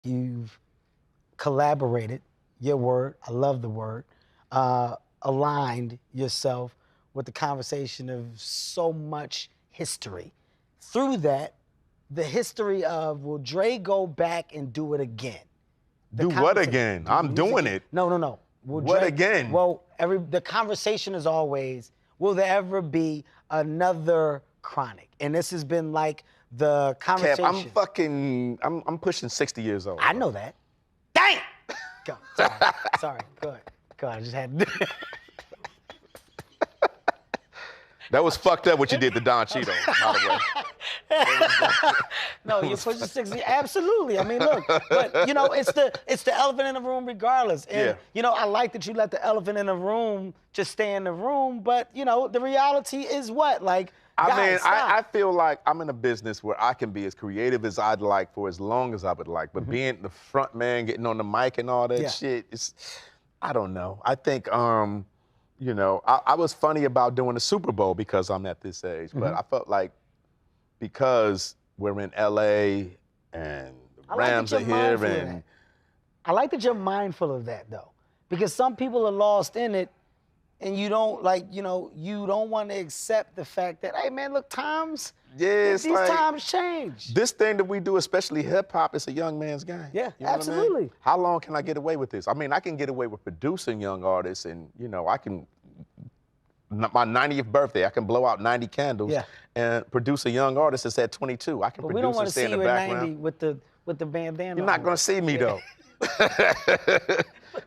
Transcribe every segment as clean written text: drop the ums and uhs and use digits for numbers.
you've collaborated, your word, I love the word, aligned yourself with the conversation of so much history. Through that, the history of, will Dre go back and do it again? Do what again? I'm doing it. No. Will what Dre, again? Well, the conversation is always, will there ever be another Chronic? And this has been like the conversation. Kev, I'm pushing 60 years old. I know that. Dang! Go, sorry, go ahead. I just had to do it. That was fucked up what you did to Don Cheeto, by the way. No, you're pushing 60. Absolutely. I mean, look, but you know, it's the elephant in the room regardless. And you know, I like that you let the elephant in the room just stay in the room, but you know, the reality is what? Like, I feel like I'm in a business where I can be as creative as I'd like for as long as I would like, but being the front man, getting on the mic and all that shit, I don't know. I think, you know, I was funny about doing the Super Bowl because I'm at this age, but I felt like because we're in LA and the Rams are here and... I like that you're mindful of that though, because some people are lost in it and you don't you don't want to accept the fact that, hey man, look, these times change. This thing that we do, especially hip hop, is a young man's game. Yeah, you know absolutely. What I mean? How long can I get away with this? I mean, I can get away with producing young artists and, you know, I can, my 90th birthday, I can blow out 90 candles and produce a young artist that's at 22. I can but produce we don't want and to stay see in the you background. at 90 with the bandana. You're not going to see me though.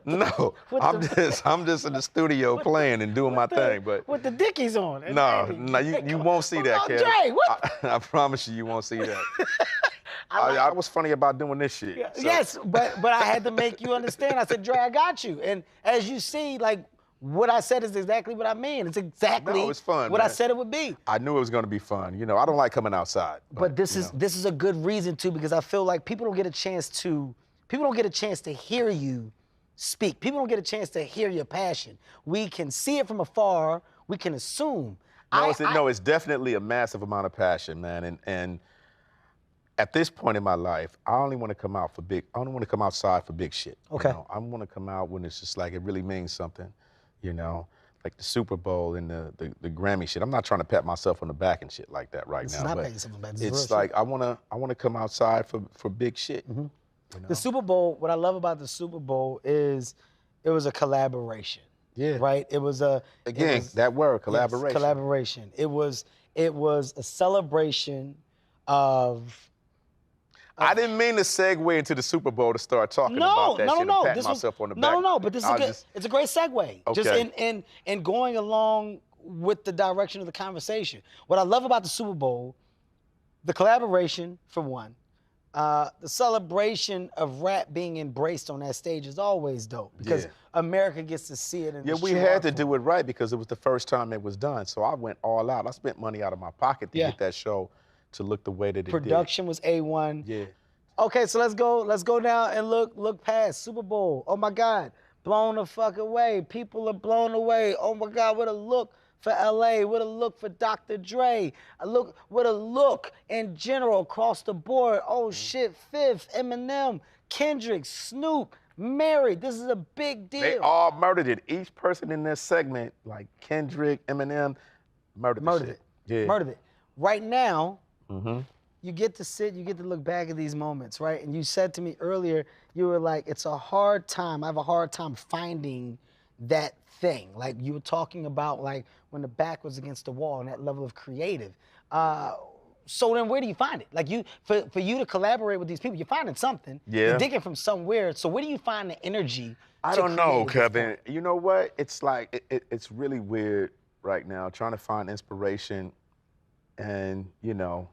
No, I'm just in the studio playing and doing my thing, but with the Dickies on. No, you won't see that, Kev. Dre, what? I promise you won't see that. I was funny about doing this shit. Yeah, so. Yes, but I had to make you understand. I said, Dre, I got you. And as you see, like, what I said is exactly what I mean. It's exactly it's fun, what man. I said it would be. I knew it was going to be fun. You know, I don't like coming outside. But this is a good reason too, because I feel like people don't get a chance to hear you speak. People don't get a chance to hear your passion. We can see it from afar. We can assume. It's definitely a massive amount of passion, man. And at this point in my life, I only want to come out for I don't want to come outside for big shit. Okay. You know? I want to come out when it's just like it really means something. You know, like the Super Bowl and the Grammy shit. I'm not trying to pat myself on the back and shit like that right now. Not patting someone back. It's like I wanna come outside for big shit. You know? The Super Bowl, what I love about the Super Bowl is it was a collaboration. Yeah. Right? It was a that word, collaboration. Yes, collaboration. It was a celebration of I didn't mean to segue into the Super Bowl to start talking about that shit and pat myself on the back. No, but this is good. It's a great segue. Okay. Just in going along with the direction of the conversation. What I love about the Super Bowl, the collaboration, for one, the celebration of rap being embraced on that stage is always dope because America gets to see it. We had to do it right because it was the first time it was done. So I went all out. I spent money out of my pocket to get that show to look the way that it did. Production was A1. Yeah. Okay, so let's go down and look past Super Bowl. Oh my God, blown the fuck away. People are blown away. Oh my God, what a look for LA, what a look for Dr. Dre. What a look in general across the board. Oh shit, Fifth, Eminem, Kendrick, Snoop, married. This is a big deal. They all murdered it. Each person in this segment, like Kendrick, Eminem, murdered it. Yeah. Murdered it. Right now, you get to sit, you get to look back at these moments, right? And you said to me earlier, you were like, it's a hard time. I have a hard time finding that thing. Like you were talking about like when the back was against the wall and that level of creative. So then where do you find it? Like for you to collaborate with these people, you're finding something. Yeah. You're digging from somewhere. So where do you find the energy? I don't know, Kevin. You know what? It's like, it's really weird right now, trying to find inspiration and, you know,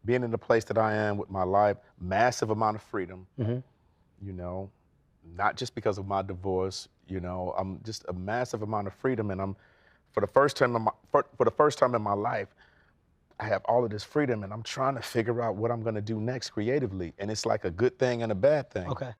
being in the place that I am with my life, massive amount of freedom, you know, not just because of my divorce, you know, I'm just a massive amount of freedom, and I'm, for the first time in my life, I have all of this freedom, and I'm trying to figure out what I'm gonna do next creatively, and it's like a good thing and a bad thing. Okay.